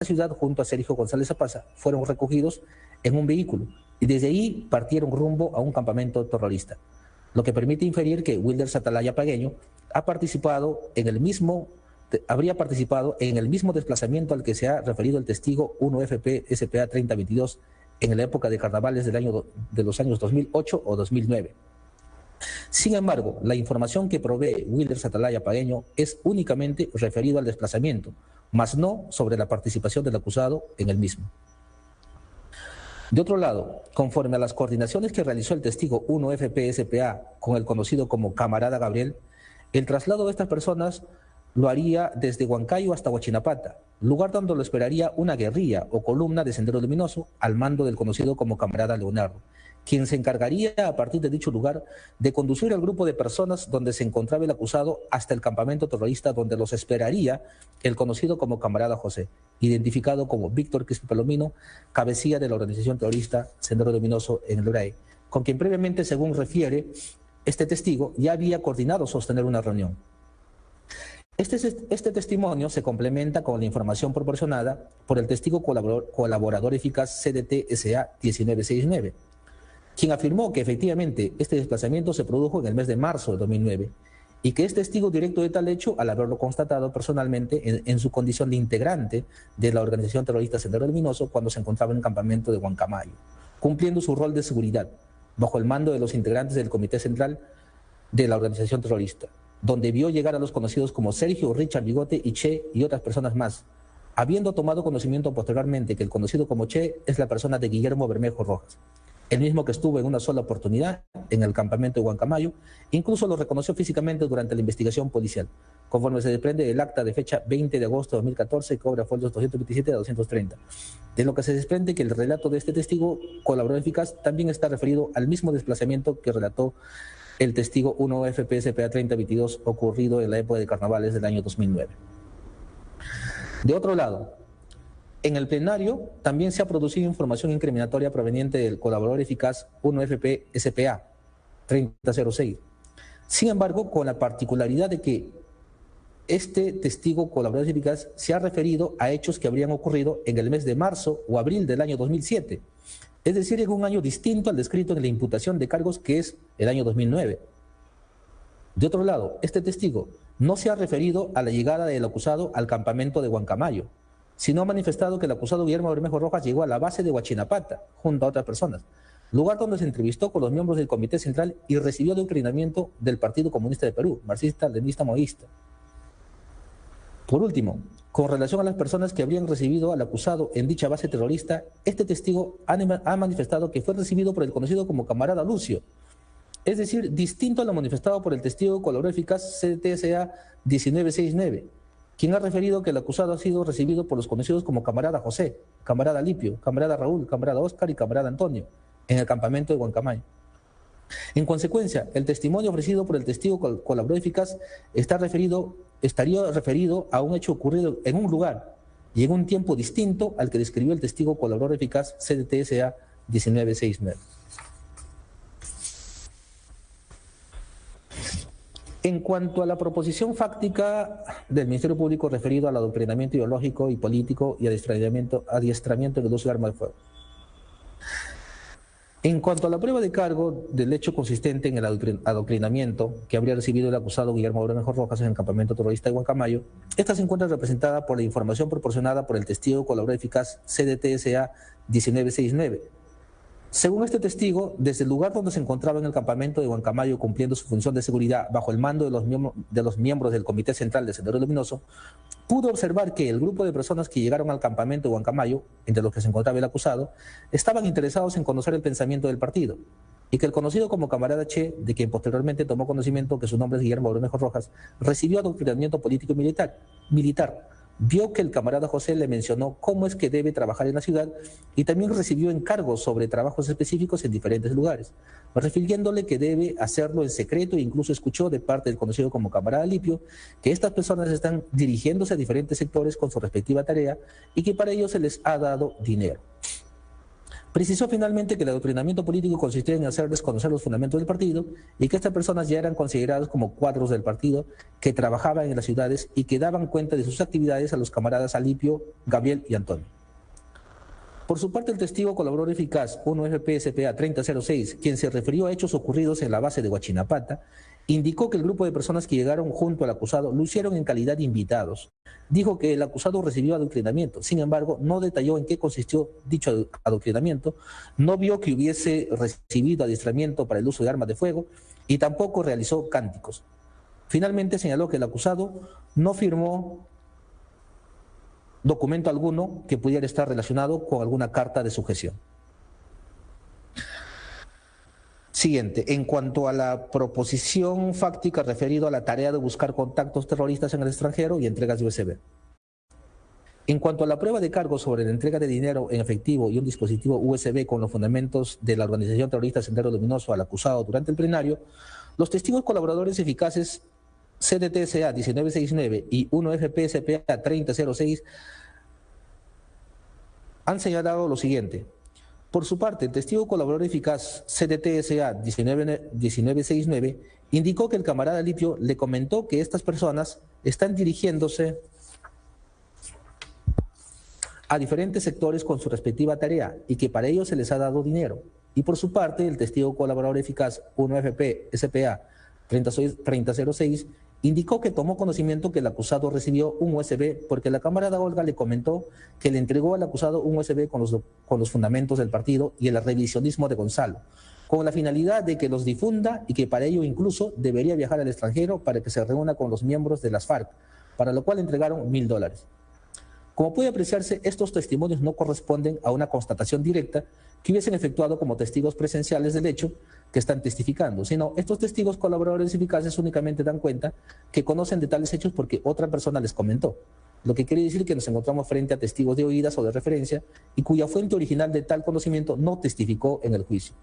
ciudad junto a Sergio González Apaza fueron recogidos en un vehículo y desde ahí partieron rumbo a un campamento terrorista, lo que permite inferir que Wilders Atalaya Pagueño habría participado en el mismo desplazamiento al que se ha referido el testigo 1FP-SPA 3022 en la época de carnavales de los años 2008 o 2009. Sin embargo, la información que provee Wilders Atalaya Pagueño es únicamente referido al desplazamiento, mas no sobre la participación del acusado en el mismo. De otro lado, conforme a las coordinaciones que realizó el testigo 1FP-SPA con el conocido como camarada Gabriel, el traslado de estas personas lo haría desde Huancayo hasta Huachinapata, lugar donde lo esperaría una guerrilla o columna de Sendero Luminoso al mando del conocido como camarada Leonardo, quien se encargaría a partir de dicho lugar de conducir al grupo de personas donde se encontraba el acusado hasta el campamento terrorista donde los esperaría el conocido como camarada José, identificado como Víctor Quispe Palomino, cabecilla de la organización terrorista Sendero Luminoso en el Urae, con quien previamente, según refiere este testigo, ya había coordinado sostener una reunión. Este testimonio se complementa con la información proporcionada por el testigo colaborador eficaz CDT-SA 1969, quien afirmó que efectivamente este desplazamiento se produjo en el mes de marzo de 2009 y que es testigo directo de tal hecho al haberlo constatado personalmente en su condición de integrante de la organización terrorista Sendero Luminoso cuando se encontraba en el campamento de Huancamayo, cumpliendo su rol de seguridad bajo el mando de los integrantes del Comité Central de la organización terrorista, donde vio llegar a los conocidos como Sergio, Richard Bigote y Che y otras personas más, habiendo tomado conocimiento posteriormente que el conocido como Che es la persona de Guillermo Bermejo Rojas, el mismo que estuvo en una sola oportunidad en el campamento de Huancamayo, incluso lo reconoció físicamente durante la investigación policial, conforme se desprende del acta de fecha 20 de agosto de 2014 que cobra folios 227 a 230, de lo que se desprende que el relato de este testigo colaborador eficaz también está referido al mismo desplazamiento que relató el testigo 1FP-SPA 3022 ocurrido en la época de carnavales del año 2009. De otro lado, en el plenario también se ha producido información incriminatoria proveniente del colaborador eficaz 1FP-SPA 3006. Sin embargo, con la particularidad de que este testigo colaborador eficaz se ha referido a hechos que habrían ocurrido en el mes de marzo o abril del año 2007, es decir, en un año distinto al descrito en la imputación de cargos que es el año 2009. De otro lado, este testigo no se ha referido a la llegada del acusado al campamento de Huancamayo, sino ha manifestado que el acusado Guillermo Bermejo Rojas llegó a la base de Huachinapata junto a otras personas, lugar donde se entrevistó con los miembros del Comité Central y recibió adoctrinamiento del Partido Comunista de Perú, marxista, leninista, maoísta. Por último, con relación a las personas que habrían recibido al acusado en dicha base terrorista, este testigo ha manifestado que fue recibido por el conocido como camarada Lucio, es decir, distinto a lo manifestado por el testigo colaborador eficaz CTSA 1969, quien ha referido que el acusado ha sido recibido por los conocidos como camarada José, camarada Lipio, camarada Raúl, camarada Oscar y camarada Antonio, en el campamento de Huancamayo. En consecuencia, el testimonio ofrecido por el testigo colaborador eficaz estaría referido a un hecho ocurrido en un lugar y en un tiempo distinto al que describió el testigo colaborador eficaz CDTSA 1969. En cuanto a la proposición fáctica del Ministerio Público referido al adoctrinamiento ideológico y político y adiestramiento en el uso de armas de fuego. En cuanto a la prueba de cargo del hecho consistente en el adoctrinamiento que habría recibido el acusado Guillermo Bermejo Rojas en el campamento terrorista de Huancamayo, esta se encuentra representada por la información proporcionada por el testigo colaborador eficaz CDTSA 1969. Según este testigo, desde el lugar donde se encontraba en el campamento de Huancamayo cumpliendo su función de seguridad bajo el mando de los miembros del Comité Central de Sendero Luminoso, pudo observar que el grupo de personas que llegaron al campamento de Huancamayo, entre los que se encontraba el acusado, estaban interesados en conocer el pensamiento del partido, y que el conocido como camarada Che, de quien posteriormente tomó conocimiento que su nombre es Guillermo Bermejo Rojas, recibió adoctrinamiento político y militar. Vio que el camarada José le mencionó cómo es que debe trabajar en la ciudad y también recibió encargos sobre trabajos específicos en diferentes lugares, refiriéndole que debe hacerlo en secreto e incluso escuchó de parte del conocido como camarada Lipio que estas personas están dirigiéndose a diferentes sectores con su respectiva tarea y que para ello se les ha dado dinero. Precisó finalmente que el adoctrinamiento político consistía en hacer desconocer los fundamentos del partido y que estas personas ya eran consideradas como cuadros del partido que trabajaban en las ciudades y que daban cuenta de sus actividades a los camaradas Alipio, Gabriel y Antonio. Por su parte, el testigo colaborador eficaz 1FP-SPA 3006, quien se refirió a hechos ocurridos en la base de Huachinapata, indicó que el grupo de personas que llegaron junto al acusado lo hicieron en calidad de invitados. Dijo que el acusado recibió adoctrinamiento, sin embargo, no detalló en qué consistió dicho adoctrinamiento, no vio que hubiese recibido adiestramiento para el uso de armas de fuego y tampoco realizó cánticos. Finalmente señaló que el acusado no firmó documento alguno que pudiera estar relacionado con alguna carta de sujeción. Siguiente, en cuanto a la proposición fáctica referido a la tarea de buscar contactos terroristas en el extranjero y entregas de USB. En cuanto a la prueba de cargo sobre la entrega de dinero en efectivo y un dispositivo USB con los fundamentos de la organización terrorista Sendero Luminoso al acusado durante el plenario, los testigos colaboradores eficaces CDTSA 1969 y 1FPSPA 3006 han señalado lo siguiente. Por su parte, el testigo colaborador eficaz CDTSA 1969 indicó que el camarada Lipio le comentó que estas personas están dirigiéndose a diferentes sectores con su respectiva tarea y que para ello se les ha dado dinero. Y por su parte, el testigo colaborador eficaz 1FP-SPA 3006 indicó que tomó conocimiento que el acusado recibió un USB porque la camarada Olga le comentó que le entregó al acusado un USB con los fundamentos del partido y el revisionismo de Gonzalo, con la finalidad de que los difunda y que para ello incluso debería viajar al extranjero para que se reúna con los miembros de las FARC, para lo cual entregaron $1000. Como puede apreciarse, estos testimonios no corresponden a una constatación directa que hubiesen efectuado como testigos presenciales del hecho que están testificando, sino estos testigos colaboradores eficaces únicamente dan cuenta que conocen de tales hechos porque otra persona les comentó, lo que quiere decir que nos encontramos frente a testigos de oídas o de referencia y cuya fuente original de tal conocimiento no testificó en el juicio.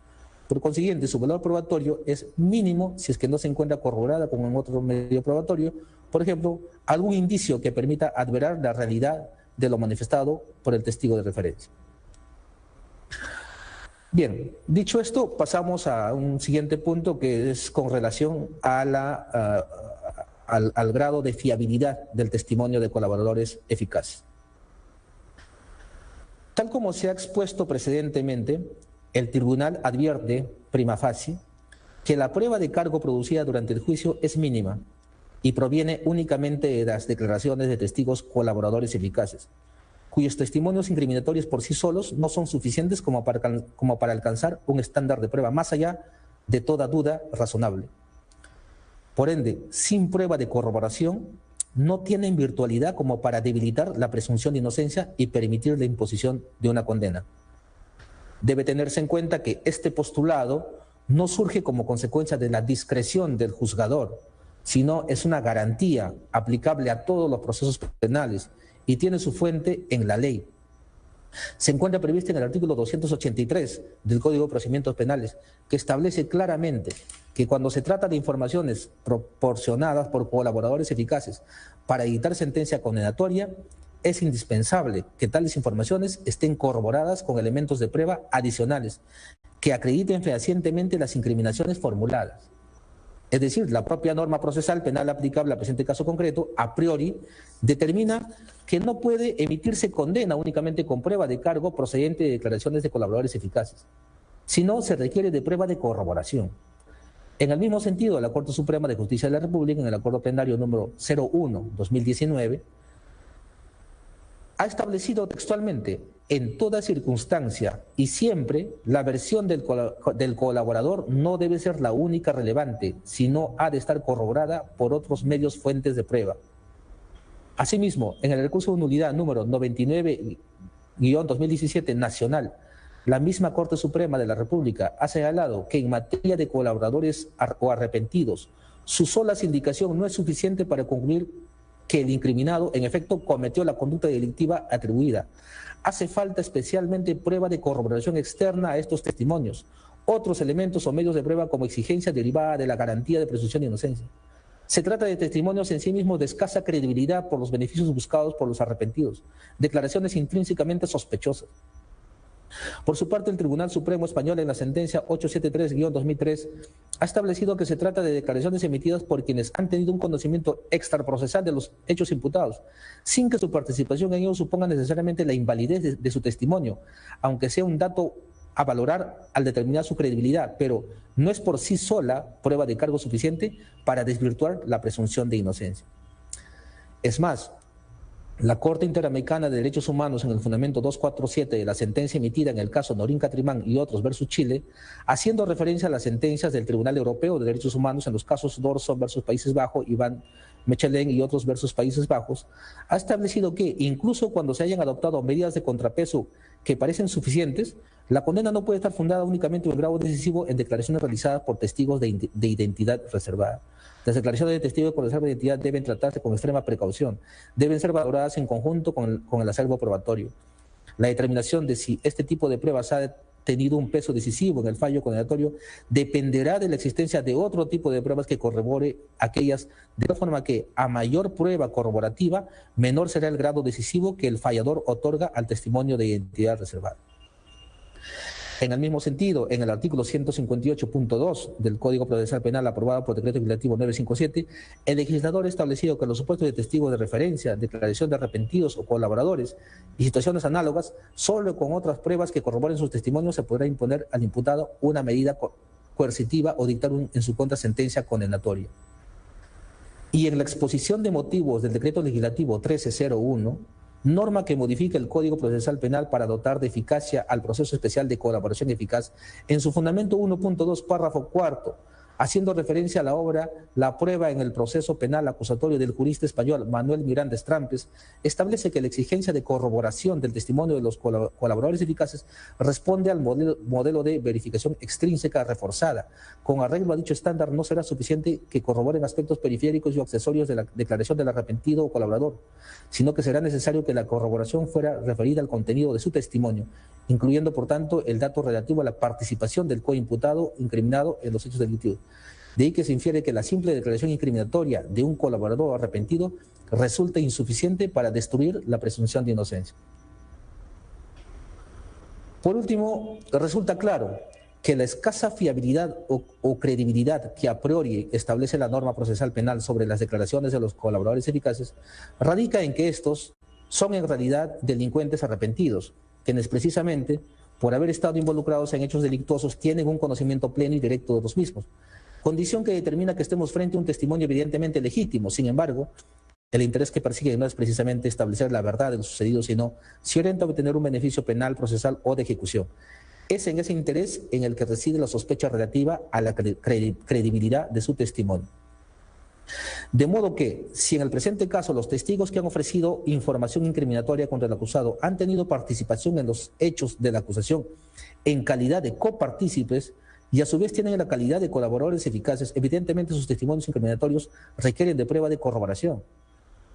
Por consiguiente, su valor probatorio es mínimo si es que no se encuentra corroborada con un otro medio probatorio, por ejemplo, algún indicio que permita adverar la realidad de lo manifestado por el testigo de referencia. Bien, dicho esto, pasamos a un siguiente punto que es con relación a al grado de fiabilidad del testimonio de colaboradores eficaces. Tal como se ha expuesto precedentemente, el tribunal advierte, prima facie, que la prueba de cargo producida durante el juicio es mínima y proviene únicamente de las declaraciones de testigos colaboradores eficaces, cuyos testimonios incriminatorios por sí solos no son suficientes como para alcanzar un estándar de prueba más allá de toda duda razonable. Por ende, sin prueba de corroboración, no tienen virtualidad como para debilitar la presunción de inocencia y permitir la imposición de una condena. Debe tenerse en cuenta que este postulado no surge como consecuencia de la discreción del juzgador, sino es una garantía aplicable a todos los procesos penales y tiene su fuente en la ley. Se encuentra prevista en el artículo 283 del Código de Procedimientos Penales, que establece claramente que cuando se trata de informaciones proporcionadas por colaboradores eficaces para dictar sentencia condenatoria, es indispensable que tales informaciones estén corroboradas con elementos de prueba adicionales que acrediten fehacientemente las incriminaciones formuladas. Es decir, la propia norma procesal penal aplicable al presente caso concreto, a priori, determina que no puede emitirse condena únicamente con prueba de cargo procedente de declaraciones de colaboradores eficaces, sino se requiere de prueba de corroboración. En el mismo sentido, la Corte Suprema de Justicia de la República, en el Acuerdo Plenario número 01/2019, ha establecido textualmente, en toda circunstancia y siempre, la versión del colaborador no debe ser la única relevante, sino ha de estar corroborada por otros medios fuentes de prueba. Asimismo, en el recurso de nulidad número 99-2017 nacional, la misma Corte Suprema de la República ha señalado que en materia de colaboradores o arrepentidos, su sola sindicación no es suficiente para concluir que el incriminado en efecto cometió la conducta delictiva atribuida. Hace falta especialmente prueba de corroboración externa a estos testimonios, otros elementos o medios de prueba como exigencia derivada de la garantía de presunción de inocencia. Se trata de testimonios en sí mismos de escasa credibilidad por los beneficios buscados por los arrepentidos, declaraciones intrínsecamente sospechosas. Por su parte, el Tribunal Supremo Español, en la sentencia 873-2003, ha establecido que se trata de declaraciones emitidas por quienes han tenido un conocimiento extraprocesal de los hechos imputados, sin que su participación en ellos suponga necesariamente la invalidez de su testimonio, aunque sea un dato a valorar al determinar su credibilidad, pero no es por sí sola prueba de cargo suficiente para desvirtuar la presunción de inocencia. Es más, la Corte Interamericana de Derechos Humanos, en el fundamento 247 de la sentencia emitida en el caso Norín Catrimán y otros versus Chile, haciendo referencia a las sentencias del Tribunal Europeo de Derechos Humanos en los casos Dorson versus Países Bajos, Iván Mechelen y otros versus Países Bajos, ha establecido que incluso cuando se hayan adoptado medidas de contrapeso que parecen suficientes, la condena no puede estar fundada únicamente en el grado decisivo en declaraciones realizadas por testigos de identidad reservada. Las declaraciones de testigos con reserva de identidad deben tratarse con extrema precaución, deben ser valoradas en conjunto con el acervo probatorio. La determinación de si este tipo de pruebas ha tenido un peso decisivo en el fallo condenatorio dependerá de la existencia de otro tipo de pruebas que corrobore aquellas, de tal forma que a mayor prueba corroborativa, menor será el grado decisivo que el fallador otorga al testimonio de identidad reservada. En el mismo sentido, en el artículo 158.2 del Código Procesal Penal aprobado por Decreto Legislativo 957, el legislador ha establecido que los supuestos de testigos de referencia, declaración de arrepentidos o colaboradores y situaciones análogas, solo con otras pruebas que corroboren sus testimonios se podrá imponer al imputado una medida coercitiva o dictar en su contra sentencia condenatoria. Y en la exposición de motivos del Decreto Legislativo 1301, norma que modifica el Código Procesal Penal para dotar de eficacia al proceso especial de colaboración eficaz, en su fundamento 1.2, párrafo cuarto, haciendo referencia a la obra La prueba en el proceso penal acusatorio del jurista español Manuel Miranda Strampes, establece que la exigencia de corroboración del testimonio de los colaboradores eficaces responde al modelo de verificación extrínseca reforzada. Con arreglo a dicho estándar, no será suficiente que corroboren aspectos periféricos y accesorios de la declaración del arrepentido o colaborador, sino que será necesario que la corroboración fuera referida al contenido de su testimonio, incluyendo, por tanto, el dato relativo a la participación del coimputado incriminado en los hechos delictivos. De ahí que se infiere que la simple declaración incriminatoria de un colaborador arrepentido resulta insuficiente para destruir la presunción de inocencia. Por último, resulta claro que la escasa fiabilidad o credibilidad que a priori establece la norma procesal penal sobre las declaraciones de los colaboradores eficaces radica en que estos son en realidad delincuentes arrepentidos, quienes precisamente, por haber estado involucrados en hechos delictuosos, tienen un conocimiento pleno y directo de los mismos, condición que determina que estemos frente a un testimonio evidentemente legítimo. Sin embargo, el interés que persigue no es precisamente establecer la verdad de lo sucedido, sino si orienta a obtener un beneficio penal, procesal o de ejecución. Es en ese interés en el que reside la sospecha relativa a la credibilidad de su testimonio. De modo que, si en el presente caso los testigos que han ofrecido información incriminatoria contra el acusado han tenido participación en los hechos de la acusación en calidad de copartícipes y a su vez tienen la calidad de colaboradores eficaces, evidentemente sus testimonios incriminatorios requieren de prueba de corroboración.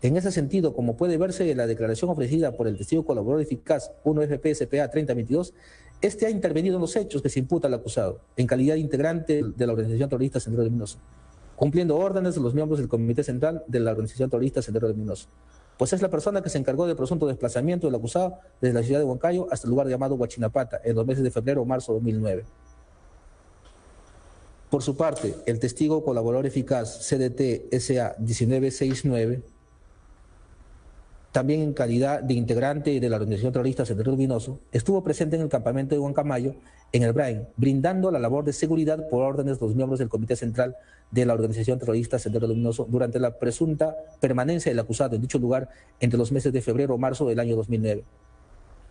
En ese sentido, como puede verse en la declaración ofrecida por el testigo colaborador eficaz 1FP-SPA 3022, este ha intervenido en los hechos que se imputa al acusado, en calidad de integrante de la organización terrorista Sendero Luminoso, cumpliendo órdenes de los miembros del Comité Central de la organización terrorista Sendero Luminoso, pues es la persona que se encargó del presunto desplazamiento del acusado desde la ciudad de Huancayo hasta el lugar llamado Huachinapata en los meses de febrero o marzo de 2009. Por su parte, el testigo colaborador eficaz CDT-SA 1969, también en calidad de integrante de la organización terrorista Sendero Luminoso, estuvo presente en el campamento de Huancamayo, en el Brain, brindando la labor de seguridad por órdenes de los miembros del Comité Central de la organización terrorista Sendero Luminoso durante la presunta permanencia del acusado en dicho lugar entre los meses de febrero o marzo del año 2009.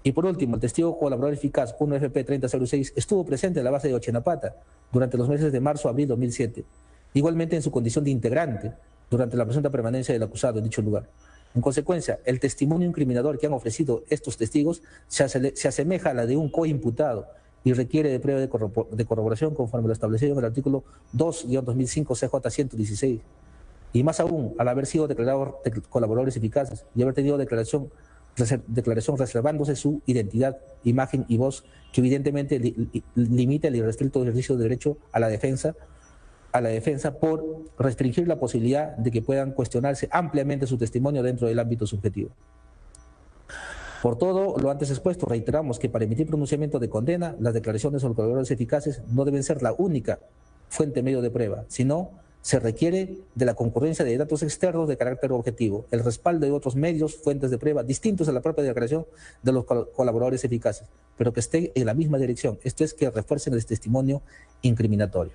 Y por último, el testigo colaborador eficaz 1FP-3006 estuvo presente en la base de Huachinapata durante los meses de marzo a abril de 2007, igualmente en su condición de integrante durante la presunta permanencia del acusado en dicho lugar. En consecuencia, el testimonio incriminador que han ofrecido estos testigos se asemeja a la de un coimputado y requiere de prueba de corroboración conforme lo establecido en el artículo 2-2005 CJ 116. Y más aún, al haber sido declarados colaboradores eficaces y haber tenido declaración reservándose su identidad, imagen y voz, que evidentemente limita el irrestricto ejercicio de derecho a la defensa por restringir la posibilidad de que puedan cuestionarse ampliamente su testimonio dentro del ámbito subjetivo. Por todo lo antes expuesto, reiteramos que para emitir pronunciamiento de condena, las declaraciones de los colaboradores eficaces no deben ser la única fuente medio de prueba, sino se requiere de la concurrencia de datos externos de carácter objetivo, el respaldo de otros medios, fuentes de prueba distintos a la propia declaración de los colaboradores eficaces, pero que estén en la misma dirección, esto es, que refuercen el testimonio incriminatorio.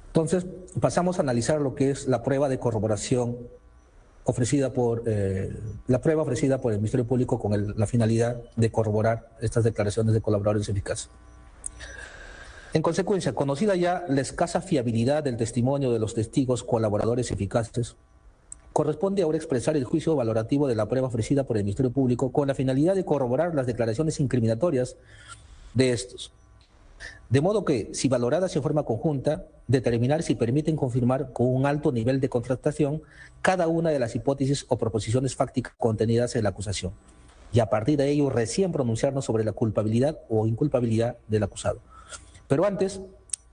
Entonces, pasamos a analizar lo que es la prueba de corroboración ofrecida por el Ministerio Público con la finalidad de corroborar estas declaraciones de colaboradores eficaces. En consecuencia, conocida ya la escasa fiabilidad del testimonio de los testigos colaboradores eficaces, corresponde ahora expresar el juicio valorativo de la prueba ofrecida por el Ministerio Público con la finalidad de corroborar las declaraciones incriminatorias de estos. De modo que, si valoradas en forma conjunta, determinar si permiten confirmar con un alto nivel de contrastación cada una de las hipótesis o proposiciones fácticas contenidas en la acusación, y a partir de ello recién pronunciarnos sobre la culpabilidad o inculpabilidad del acusado. Pero antes,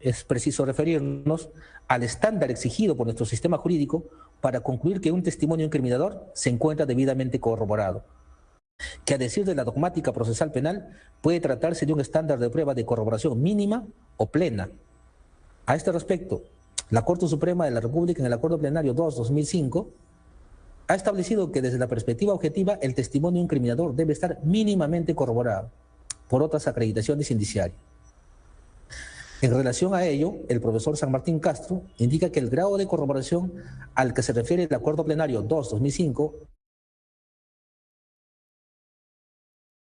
es preciso referirnos al estándar exigido por nuestro sistema jurídico para concluir que un testimonio incriminador se encuentra debidamente corroborado, que a decir de la dogmática procesal penal puede tratarse de un estándar de prueba de corroboración mínima o plena. A este respecto, la Corte Suprema de la República en el Acuerdo Plenario 2/2005 ha establecido que desde la perspectiva objetiva el testimonio incriminador debe estar mínimamente corroborado por otras acreditaciones indiciarias. En relación a ello, el profesor San Martín Castro indica que el grado de corroboración al que se refiere el Acuerdo Plenario 2/2005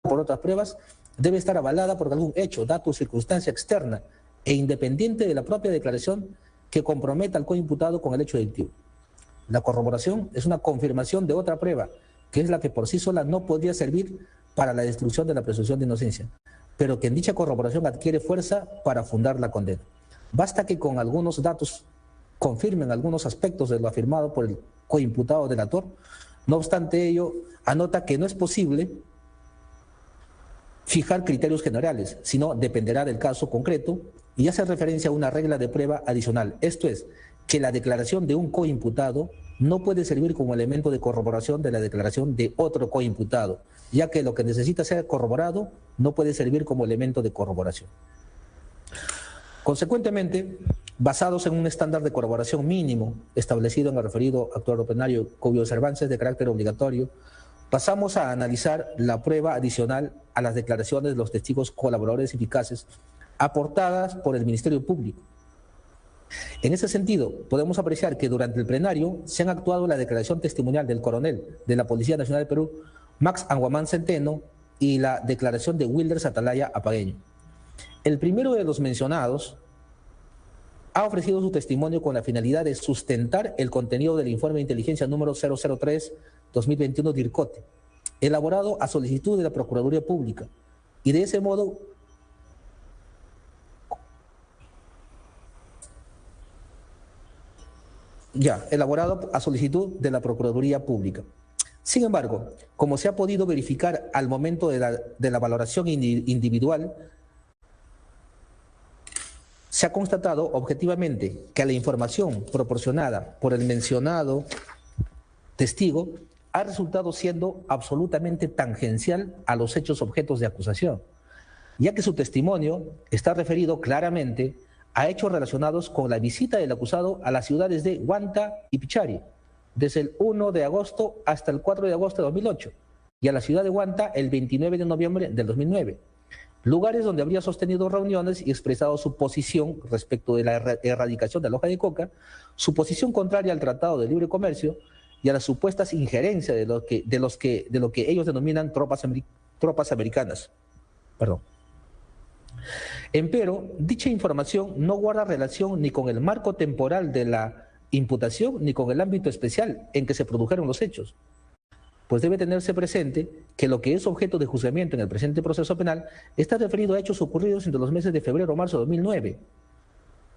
por otras pruebas debe estar avalada por algún hecho, dato o circunstancia externa e independiente de la propia declaración que comprometa al coimputado con el hecho delictivo. La corroboración es una confirmación de otra prueba, que es la que por sí sola no podría servir para la destrucción de la presunción de inocencia, pero que en dicha corroboración adquiere fuerza para fundar la condena. Basta que con algunos datos confirmen algunos aspectos de lo afirmado por el coimputado delator. No obstante ello, anota que no es posible fijar criterios generales, sino dependerá del caso concreto y hace referencia a una regla de prueba adicional. Esto es, que la declaración de un coimputado no puede servir como elemento de corroboración de la declaración de otro coimputado, ya que lo que necesita ser corroborado no puede servir como elemento de corroboración. Consecuentemente, basados en un estándar de corroboración mínimo establecido en el referido Acuerdo Plenario cuyas observancias de carácter obligatorio, pasamos a analizar la prueba adicional a las declaraciones de los testigos colaboradores eficaces aportadas por el Ministerio Público. En ese sentido, podemos apreciar que durante el plenario se han actuado la declaración testimonial del coronel de la Policía Nacional del Perú, Max Anguamán Centeno, y la declaración de Wilders Atalaya Apagueño. El primero de los mencionados ha ofrecido su testimonio con la finalidad de sustentar el contenido del informe de inteligencia número 003-2021 DIRCOTE, elaborado a solicitud de la Procuraduría Pública, y de ese modo elaborado a solicitud de la Procuraduría Pública. Sin embargo, como se ha podido verificar al momento de la valoración individual, se ha constatado objetivamente que la información proporcionada por el mencionado testigo ha resultado siendo absolutamente tangencial a los hechos objetos de acusación, ya que su testimonio está referido claramente a hechos relacionados con la visita del acusado a las ciudades de Huanta y Pichari, desde el 1 de agosto hasta el 4 de agosto de 2008, y a la ciudad de Huanta el 29 de noviembre del 2009, lugares donde habría sostenido reuniones y expresado su posición respecto de la erradicación de la hoja de coca, su posición contraria al Tratado de Libre Comercio y a las supuestas injerencias de lo que ellos denominan tropas americanas. Empero, dicha información no guarda relación ni con el marco temporal de la imputación ni con el ámbito especial en que se produjeron los hechos, pues debe tenerse presente que lo que es objeto de juzgamiento en el presente proceso penal está referido a hechos ocurridos entre los meses de febrero a marzo de 2009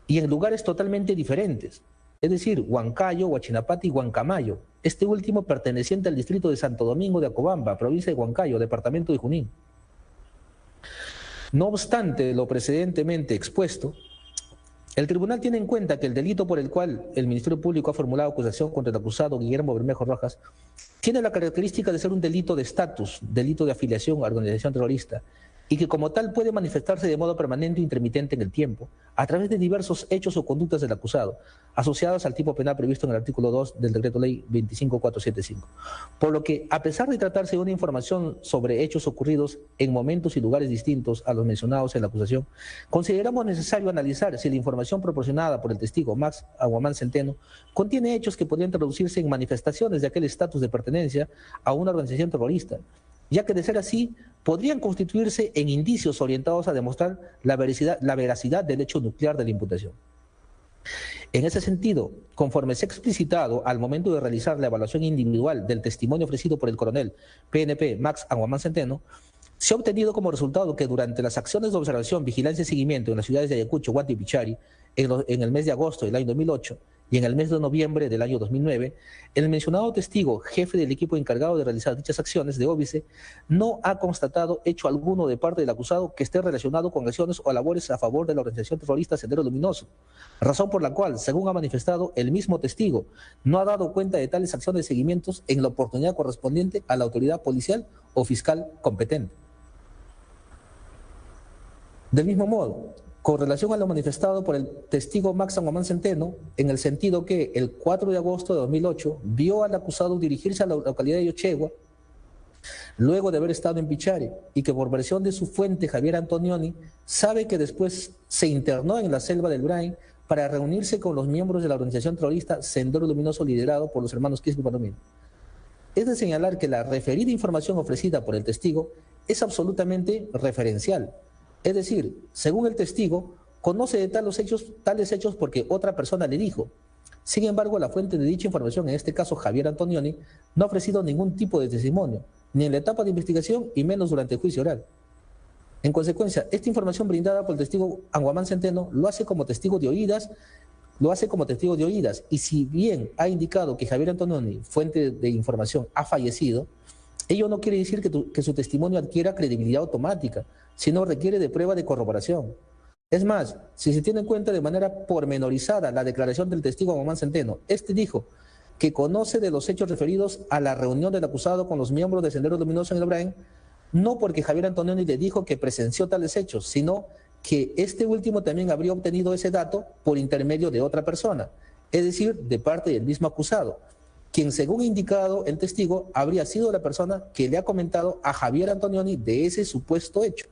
y en lugares totalmente diferentes, es decir, Huancayo, Huachinapati y Huancamayo, este último perteneciente al distrito de Santo Domingo de Acobamba, provincia de Huancayo, departamento de Junín. No obstante lo precedentemente expuesto, El tribunal tiene en cuenta que el delito por el cual el Ministerio Público ha formulado acusación contra el acusado Guillermo Bermejo Rojas tiene la característica de ser un delito de estatus, delito de afiliación a organización terrorista, y que como tal puede manifestarse de modo permanente e intermitente en el tiempo, a través de diversos hechos o conductas del acusado, asociados al tipo penal previsto en el artículo 2 del Decreto Ley 25475. Por lo que, a pesar de tratarse de una información sobre hechos ocurridos en momentos y lugares distintos a los mencionados en la acusación, consideramos necesario analizar si la información proporcionada por el testigo Max Aguamán Centeno contiene hechos que podrían traducirse en manifestaciones de aquel estatus de pertenencia a una organización terrorista, ya que de ser así, podrían constituirse en indicios orientados a demostrar la veracidad del hecho nuclear de la imputación. En ese sentido, conforme se ha explicitado al momento de realizar la evaluación individual del testimonio ofrecido por el coronel PNP Max Aguamán Centeno, se ha obtenido como resultado que durante las acciones de observación, vigilancia y seguimiento en las ciudades de Ayacucho, Huanta y Pichari, en el mes de agosto del año 2008 y en el mes de noviembre del año 2009, el mencionado testigo, jefe del equipo encargado de realizar dichas acciones de óbice, no ha constatado hecho alguno de parte del acusado que esté relacionado con acciones o labores a favor de la organización terrorista Sendero Luminoso, razón por la cual, según ha manifestado el mismo testigo, no ha dado cuenta de tales acciones de seguimientos en la oportunidad correspondiente a la autoridad policial o fiscal competente. Del mismo modo, con relación a lo manifestado por el testigo Max Aguamán Centeno, en el sentido que el 4 de agosto de 2008 vio al acusado dirigirse a la localidad de Yochegua, luego de haber estado en Pichari, y que por versión de su fuente Javier Antonioni, sabe que después se internó en la selva del Brain para reunirse con los miembros de la organización terrorista Sendero Luminoso liderado por los hermanos Quispe y Palomino. Es de señalar que la referida información ofrecida por el testigo es absolutamente referencial. Es decir, según el testigo, conoce de tales hechos porque otra persona le dijo. Sin embargo, la fuente de dicha información, en este caso Javier Antonioni, no ha ofrecido ningún tipo de testimonio, ni en la etapa de investigación y menos durante el juicio oral. En consecuencia, esta información brindada por el testigo Aguamán Centeno lo hace como testigo de oídas, y si bien ha indicado que Javier Antonioni, fuente de información, ha fallecido, ello no quiere decir que su testimonio adquiera credibilidad automática, sino requiere de prueba de corroboración. Es más, si se tiene en cuenta de manera pormenorizada la declaración del testigo Aguamán Centeno, este dijo que conoce de los hechos referidos a la reunión del acusado con los miembros de Sendero Luminoso en el Brain, no porque Javier Antonioni le dijo que presenció tales hechos, sino que este último también habría obtenido ese dato por intermedio de otra persona, es decir, de parte del mismo acusado, quien, según indicado el testigo, habría sido la persona que le ha comentado a Javier Antonioni de ese supuesto hecho.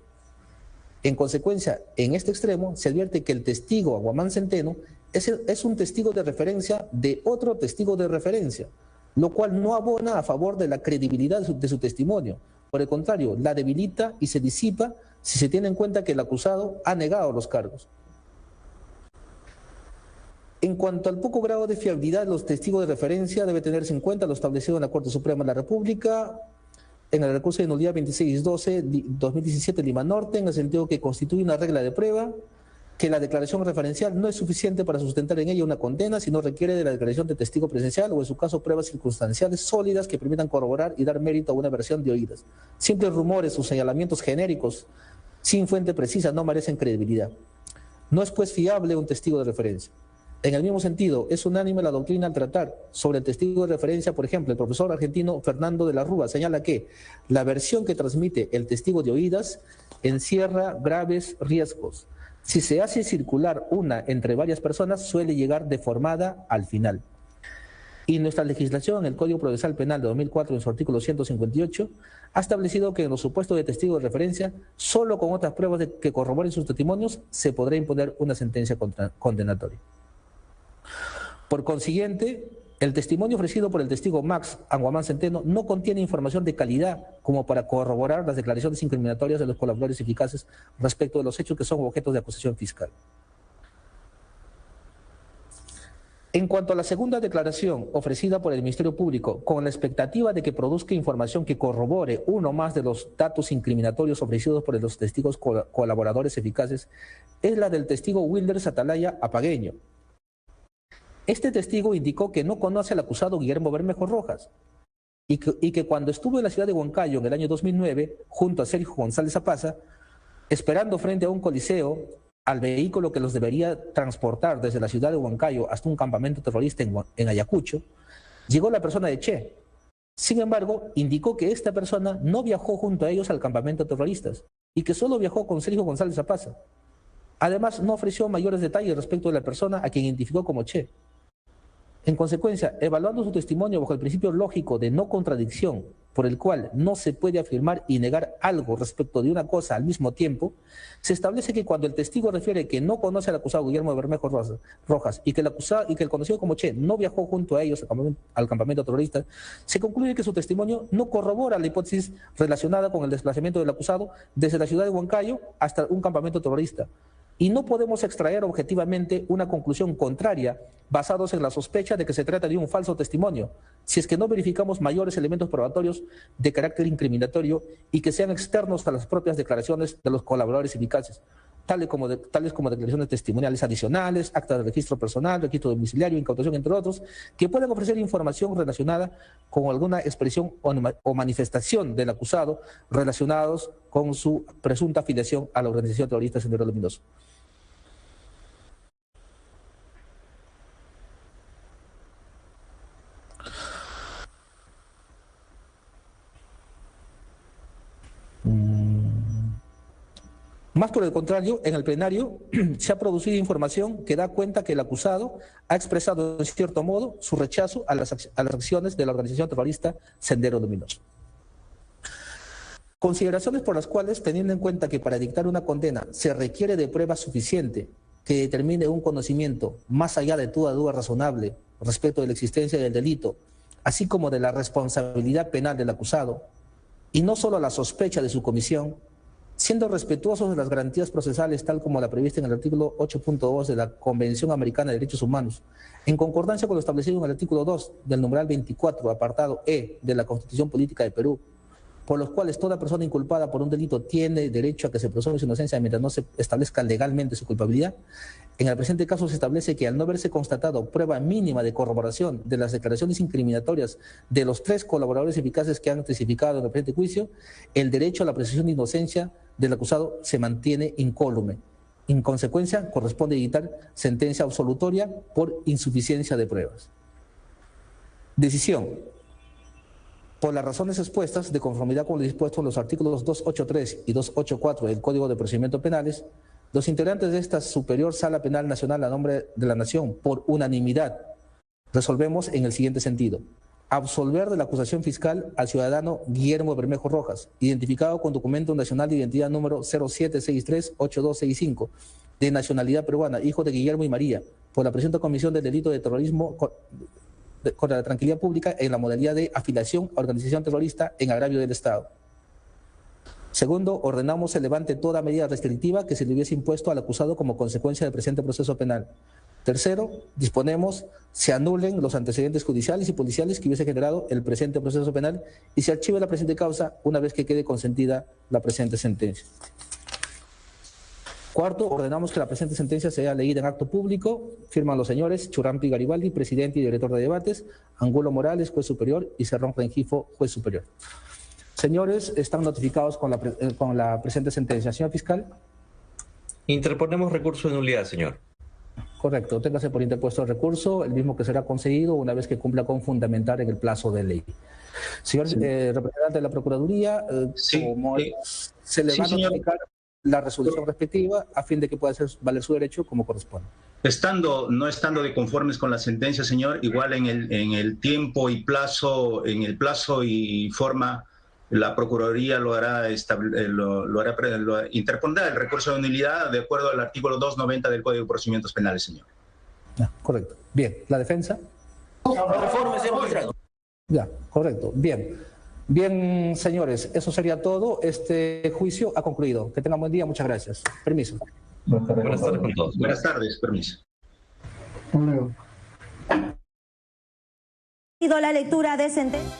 En consecuencia, en este extremo, se advierte que el testigo Aguamán Centeno es un testigo de referencia de otro testigo de referencia, lo cual no abona a favor de la credibilidad de su testimonio. Por el contrario, la debilita y se disipa si se tiene en cuenta que el acusado ha negado los cargos. En cuanto al poco grado de fiabilidad de los testigos de referencia, debe tenerse en cuenta lo establecido en la Corte Suprema de la República, en el recurso de nulidad 2612-2017 Lima Norte, en el sentido que constituye una regla de prueba, que la declaración referencial no es suficiente para sustentar en ella una condena, sino requiere de la declaración de testigo presencial o, en su caso, pruebas circunstanciales sólidas que permitan corroborar y dar mérito a una versión de oídas. Simples rumores o señalamientos genéricos sin fuente precisa no merecen credibilidad. No es, pues, fiable un testigo de referencia. En el mismo sentido, es unánime la doctrina al tratar sobre el testigo de referencia. Por ejemplo, el profesor argentino Fernando de la Rúa señala que la versión que transmite el testigo de oídas encierra graves riesgos. Si se hace circular una entre varias personas, suele llegar deformada al final. Y nuestra legislación, el Código Procesal Penal de 2004, en su artículo 158, ha establecido que en los supuestos de testigo de referencia, solo con otras pruebas que corroboren sus testimonios, se podrá imponer una sentencia condenatoria. Por consiguiente, el testimonio ofrecido por el testigo Max Aguamán Centeno no contiene información de calidad como para corroborar las declaraciones incriminatorias de los colaboradores eficaces respecto de los hechos que son objetos de acusación fiscal. En cuanto a la segunda declaración ofrecida por el Ministerio Público, con la expectativa de que produzca información que corrobore uno más de los datos incriminatorios ofrecidos por los testigos colaboradores eficaces, es la del testigo Wilder Atalaya Apagueño. Este testigo indicó que no conoce al acusado Guillermo Bermejo Rojas y que cuando estuvo en la ciudad de Huancayo en el año 2009, junto a Sergio González Apaza, esperando frente a un coliseo, al vehículo que los debería transportar desde la ciudad de Huancayo hasta un campamento terrorista en Ayacucho, llegó la persona de Che. Sin embargo, indicó que esta persona no viajó junto a ellos al campamento de terroristas y que solo viajó con Sergio González Zapaza. Además, no ofreció mayores detalles respecto de la persona a quien identificó como Che. En consecuencia, evaluando su testimonio bajo el principio lógico de no contradicción, por el cual no se puede afirmar y negar algo respecto de una cosa al mismo tiempo, se establece que cuando el testigo refiere que no conoce al acusado Guillermo Bermejo Rojas y que el conocido como Che no viajó junto a ellos al campamento terrorista, se concluye que su testimonio no corrobora la hipótesis relacionada con el desplazamiento del acusado desde la ciudad de Huancayo hasta un campamento terrorista. Y no podemos extraer objetivamente una conclusión contraria basados en la sospecha de que se trata de un falso testimonio, si es que no verificamos mayores elementos probatorios de carácter incriminatorio y que sean externos a las propias declaraciones de los colaboradores eficaces, tales como declaraciones testimoniales adicionales, actas de registro personal, registro domiciliario, incautación, entre otros, que puedan ofrecer información relacionada con alguna expresión o manifestación del acusado relacionados con su presunta afiliación a la organización terrorista Sendero Luminoso. Más por el contrario, en el plenario se ha producido información que da cuenta que el acusado ha expresado en cierto modo su rechazo a las acciones de la organización terrorista Sendero Luminoso. Consideraciones por las cuales, teniendo en cuenta que para dictar una condena se requiere de prueba suficiente que determine un conocimiento más allá de toda duda razonable respecto de la existencia del delito, así como de la responsabilidad penal del acusado, y no solo la sospecha de su comisión, siendo respetuosos de las garantías procesales tal como la prevista en el artículo 8.2 de la Convención Americana de Derechos Humanos, en concordancia con lo establecido en el artículo 2 del numeral 24, apartado E de la Constitución Política de Perú, por los cuales toda persona inculpada por un delito tiene derecho a que se presume su inocencia mientras no se establezca legalmente su culpabilidad. En el presente caso se establece que al no haberse constatado prueba mínima de corroboración de las declaraciones incriminatorias de los 3 colaboradores eficaces que han testificado en el presente juicio, el derecho a la presunción de inocencia del acusado se mantiene incólume. En consecuencia, corresponde dictar sentencia absolutoria por insuficiencia de pruebas. Decisión. Por las razones expuestas, de conformidad con lo dispuesto en los artículos 283 y 284 del Código de Procedimientos Penales, los integrantes de esta Superior Sala Penal Nacional a nombre de la Nación, por unanimidad, resolvemos en el siguiente sentido: absolver de la acusación fiscal al ciudadano Guillermo Bermejo Rojas, identificado con documento nacional de identidad número 07638265, de nacionalidad peruana, hijo de Guillermo y María, por la presunta comisión del delito de terrorismo contra la tranquilidad pública en la modalidad de afiliación a organización terrorista en agravio del Estado. Segundo, ordenamos se levante toda medida restrictiva que se le hubiese impuesto al acusado como consecuencia del presente proceso penal. Tercero, disponemos se anulen los antecedentes judiciales y policiales que hubiese generado el presente proceso penal y se archive la presente causa una vez que quede consentida la presente sentencia. Cuarto, ordenamos que la presente sentencia sea leída en acto público. Firman los señores Churampi Garibaldi, presidente y director de debates, Angulo Morales, juez superior, y Cerrón Rengifo, juez superior. Señores, están notificados con la presente sentencia. Señor fiscal. Interponemos recurso de nulidad, señor. Correcto, téngase por interpuesto el recurso, el mismo que será concedido una vez que cumpla con fundamentar en el plazo de ley. Señor representante de la Procuraduría, se le va a notificar la resolución respectiva a fin de que pueda hacer valer su derecho como corresponde. No estando de conformes con la sentencia, señor, igual en el tiempo y plazo, y forma, la Procuraduría interpondrá el recurso de nulidad de acuerdo al artículo 290 del Código de Procedimientos Penales, señor. Correcto. Bien, ¿la defensa? Reforme, señor magistrado. Ya, correcto. Bien. Bien, señores, eso sería todo. Este juicio ha concluido. Que tengan buen día. Muchas gracias. Permiso. Buenas tardes con todos. Buenas tardes, permiso. La lectura de sentencia.